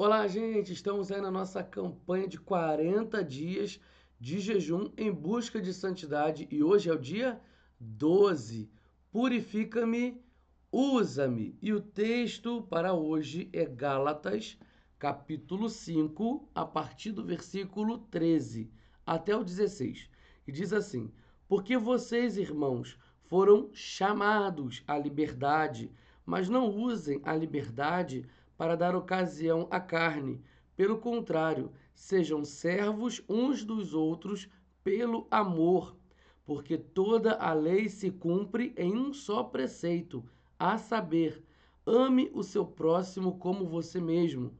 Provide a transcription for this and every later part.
Olá, gente! Estamos aí na nossa campanha de 40 dias de jejum em busca de santidade e hoje é o dia 12. Purifica-me, usa-me. E o texto para hoje é Gálatas, capítulo 5, a partir do versículo 13 até o 16. E diz assim: Porque vocês, irmãos, foram chamados à liberdade, mas não usem a liberdade para dar ocasião à carne. Pelo contrário, sejam servos uns dos outros pelo amor, porque toda a lei se cumpre em um só preceito, a saber, ame o seu próximo como você mesmo.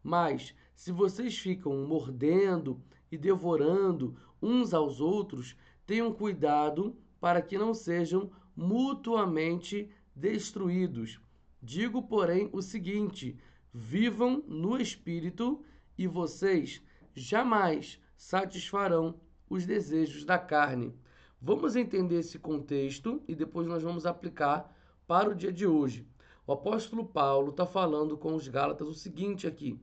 Mas, se vocês ficam mordendo e devorando uns aos outros, tenham cuidado para que não sejam mutuamente destruídos. Digo, porém, o seguinte: vivam no espírito e vocês jamais satisfarão os desejos da carne. Vamos entender esse contexto e depois nós vamos aplicar para o dia de hoje. O apóstolo Paulo está falando com os Gálatas o seguinte aqui: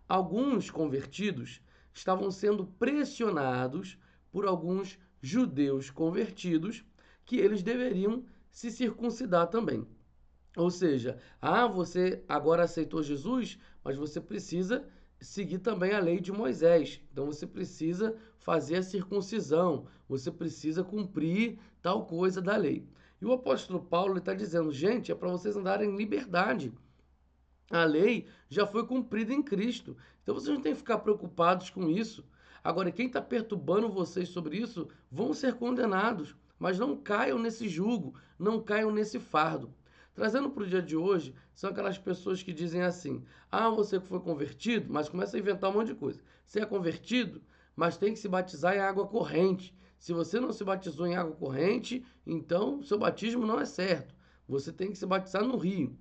alguns convertidos estavam sendo pressionados por alguns judeus convertidos que eles deveriam se circuncidar também. Ou seja, você agora aceitou Jesus, mas você precisa seguir também a lei de Moisés. Então você precisa fazer a circuncisão, você precisa cumprir tal coisa da lei. E o apóstolo Paulo está dizendo, gente, é para vocês andarem em liberdade. A lei já foi cumprida em Cristo. Então vocês não têm que ficar preocupados com isso. Agora, quem está perturbando vocês sobre isso vão ser condenados. Mas não caiam nesse jugo, não caiam nesse fardo. Trazendo para o dia de hoje, são aquelas pessoas que dizem assim: você que foi convertido, mas começa a inventar um monte de coisa. Você é convertido, mas tem que se batizar em água corrente. Se você não se batizou em água corrente, então seu batismo não é certo. Você tem que se batizar no rio.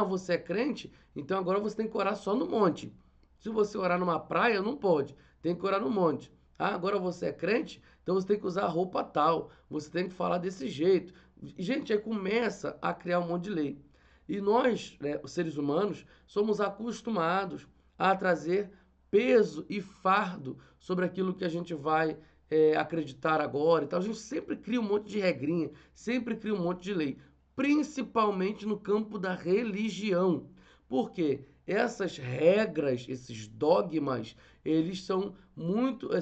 Você é crente? Então agora você tem que orar só no monte. Se você orar numa praia, não pode. Tem que orar no monte. Agora você é crente? Então você tem que usar roupa tal. Você tem que falar desse jeito. Gente, aí começa a criar um monte de lei. E nós, né, os seres humanos, somos acostumados a trazer peso e fardo sobre aquilo que a gente vai acreditar agora e tal. A gente sempre cria um monte de regrinha, sempre cria um monte de lei, principalmente no campo da religião. Porque essas regras, esses dogmas, eles são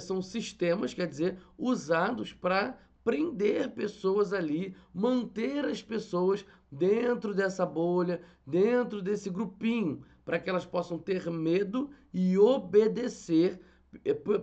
são sistemas, quer dizer, usados para prender pessoas ali, manter as pessoas dentro dessa bolha, dentro desse grupinho, para que elas possam ter medo e obedecer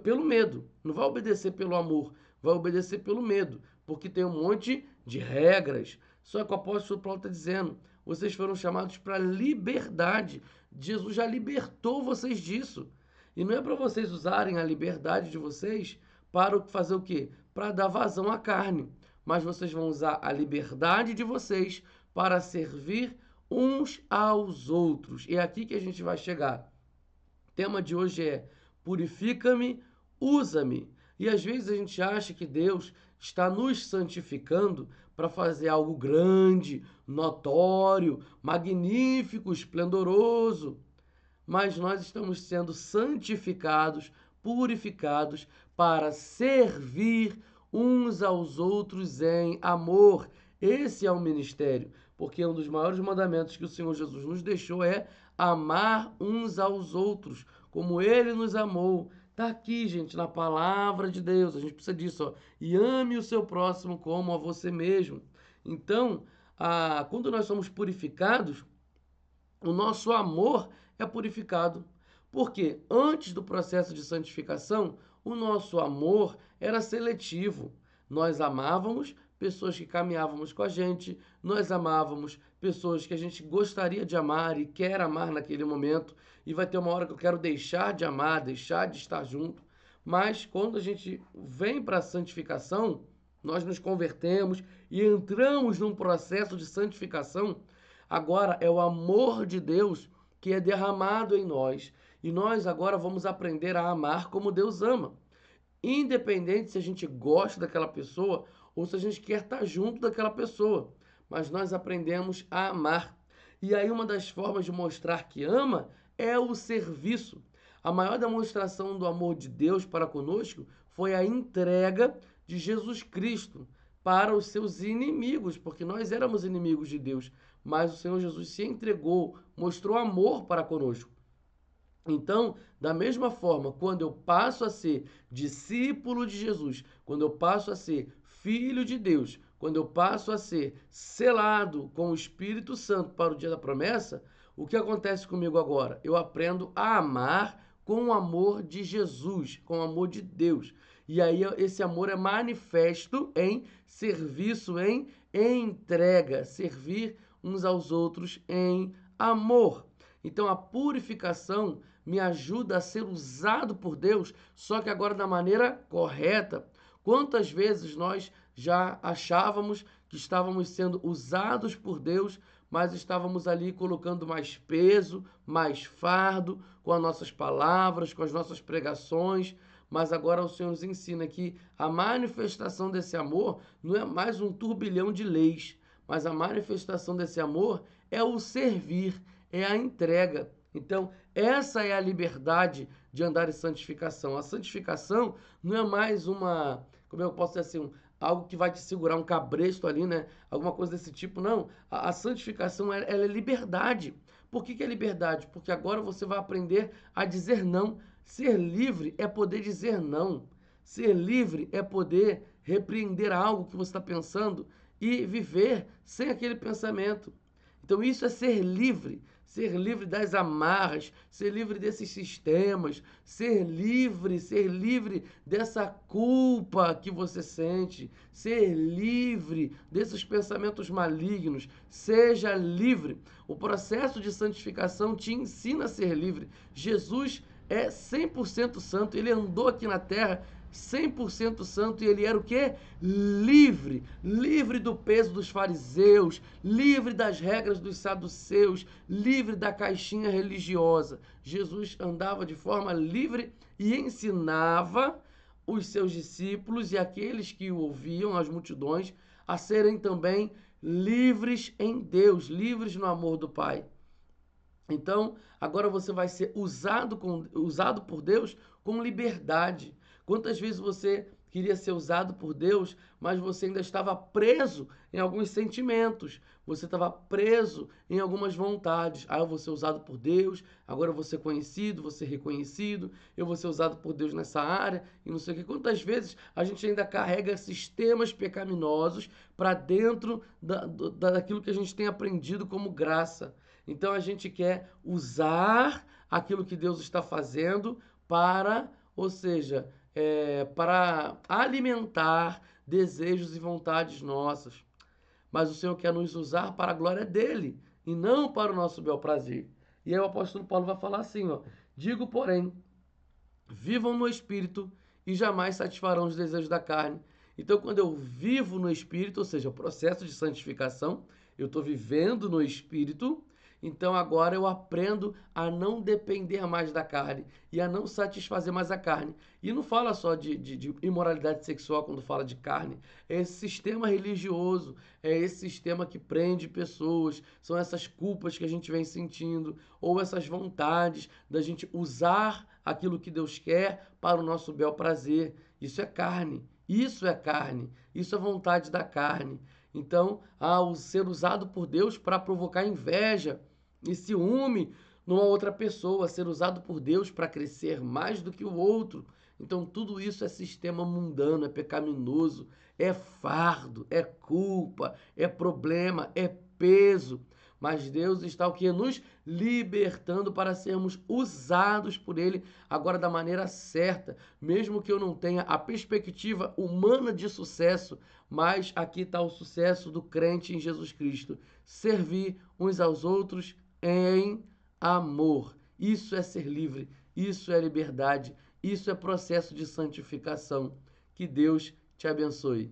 pelo medo. Não vai obedecer pelo amor, vai obedecer pelo medo, porque tem um monte de regras. Só que o apóstolo Paulo está dizendo: vocês foram chamados para liberdade. Jesus já libertou vocês disso. E não é para vocês usarem a liberdade de vocês para fazer o quê? Para dar vazão à carne. Mas vocês vão usar a liberdade de vocês para servir uns aos outros. E é aqui que a gente vai chegar. O tema de hoje é: purifica-me, usa-me. E às vezes a gente acha que Deus está nos santificando para fazer algo grande, notório, magnífico, esplendoroso. Mas nós estamos sendo santificados, purificados para servir uns aos outros em amor. Esse é o ministério, porque um dos maiores mandamentos que o Senhor Jesus nos deixou é amar uns aos outros, como ele nos amou. Está aqui, gente, na palavra de Deus. A gente precisa disso, ó. E ame o seu próximo como a você mesmo. Então, quando nós somos purificados, o nosso amor é purificado. Porque antes do processo de santificação, o nosso amor era seletivo. Nós amávamos pessoas que caminhávamos com a gente, nós amávamos pessoas que a gente gostaria de amar e quer amar naquele momento, e vai ter uma hora que eu quero deixar de amar, deixar de estar junto. Mas quando a gente vem para a santificação, nós nos convertemos e entramos num processo de santificação. Agora é o amor de Deus que é derramado em nós. E nós agora vamos aprender a amar como Deus ama. Independente se a gente gosta daquela pessoa ou se a gente quer estar junto daquela pessoa. Mas nós aprendemos a amar. E aí uma das formas de mostrar que ama é o serviço. A maior demonstração do amor de Deus para conosco foi a entrega de Jesus Cristo para os seus inimigos, porque nós éramos inimigos de Deus, mas o Senhor Jesus se entregou, mostrou amor para conosco. Então, da mesma forma, quando eu passo a ser discípulo de Jesus, quando eu passo a ser filho de Deus, quando eu passo a ser selado com o Espírito Santo para o dia da promessa, o que acontece comigo agora? Eu aprendo a amar com o amor de Jesus, com o amor de Deus. E aí esse amor é manifesto em serviço, em entrega, servir uns aos outros em amor. Então a purificação me ajuda a ser usado por Deus, só que agora da maneira correta. Quantas vezes nós já achávamos que estávamos sendo usados por Deus, mas estávamos ali colocando mais peso, mais fardo com as nossas palavras, com as nossas pregações, mas agora o Senhor nos ensina que a manifestação desse amor não é mais um turbilhão de leis, mas a manifestação desse amor é o servir, é a entrega. Então, essa é a liberdade de andar em santificação. A santificação não é mais uma, como eu posso dizer assim, algo que vai te segurar um cabresto ali, né? Alguma coisa desse tipo. Não. A santificação ela é liberdade. Por que é liberdade? Porque agora você vai aprender a dizer não. Ser livre é poder dizer não. Ser livre é poder repreender algo que você está pensando e viver sem aquele pensamento. Então isso é ser livre das amarras, ser livre desses sistemas, ser livre dessa culpa que você sente, ser livre desses pensamentos malignos, seja livre. O processo de santificação te ensina a ser livre. Jesus é 100% santo, ele andou aqui na terra 100% santo e ele era o quê? Livre, livre do peso dos fariseus, livre das regras dos saduceus, livre da caixinha religiosa. Jesus andava de forma livre e ensinava os seus discípulos e aqueles que o ouviam, as multidões, a serem também livres em Deus, livres no amor do Pai. Então, agora você vai ser usado por Deus com liberdade. Quantas vezes você queria ser usado por Deus, mas você ainda estava preso em alguns sentimentos, você estava preso em algumas vontades. Ah, eu vou ser usado por Deus, agora eu vou ser conhecido, vou ser reconhecido, eu vou ser usado por Deus nessa área e não sei o que. Quantas vezes a gente ainda carrega sistemas pecaminosos para dentro daquilo que a gente tem aprendido como graça. Então a gente quer usar aquilo que Deus está fazendo para, ou seja, para alimentar desejos e vontades nossas. Mas o Senhor quer nos usar para a glória dele e não para o nosso bel prazer. E aí o apóstolo Paulo vai falar assim, ó: digo, porém, vivam no Espírito e jamais satisfarão os desejos da carne. Então, quando eu vivo no Espírito, ou seja, o processo de santificação, eu estou vivendo no Espírito, então agora eu aprendo a não depender mais da carne e a não satisfazer mais a carne. E não fala só de imoralidade sexual quando fala de carne. É esse sistema religioso, é esse sistema que prende pessoas, são essas culpas que a gente vem sentindo, ou essas vontades da gente usar aquilo que Deus quer para o nosso bel prazer. Isso é carne, isso é carne, isso é vontade da carne. Então, o ser usado por Deus para provocar inveja e ciúme numa outra pessoa, ser usado por Deus para crescer mais do que o outro. Então, tudo isso é sistema mundano, é pecaminoso, é fardo, é culpa, é problema, é peso. Mas Deus está o que? Nos libertando para sermos usados por Ele agora da maneira certa. Mesmo que eu não tenha a perspectiva humana de sucesso, mas aqui está o sucesso do crente em Jesus Cristo. Servir uns aos outros em amor. Isso é ser livre, isso é liberdade, isso é processo de santificação. Que Deus te abençoe.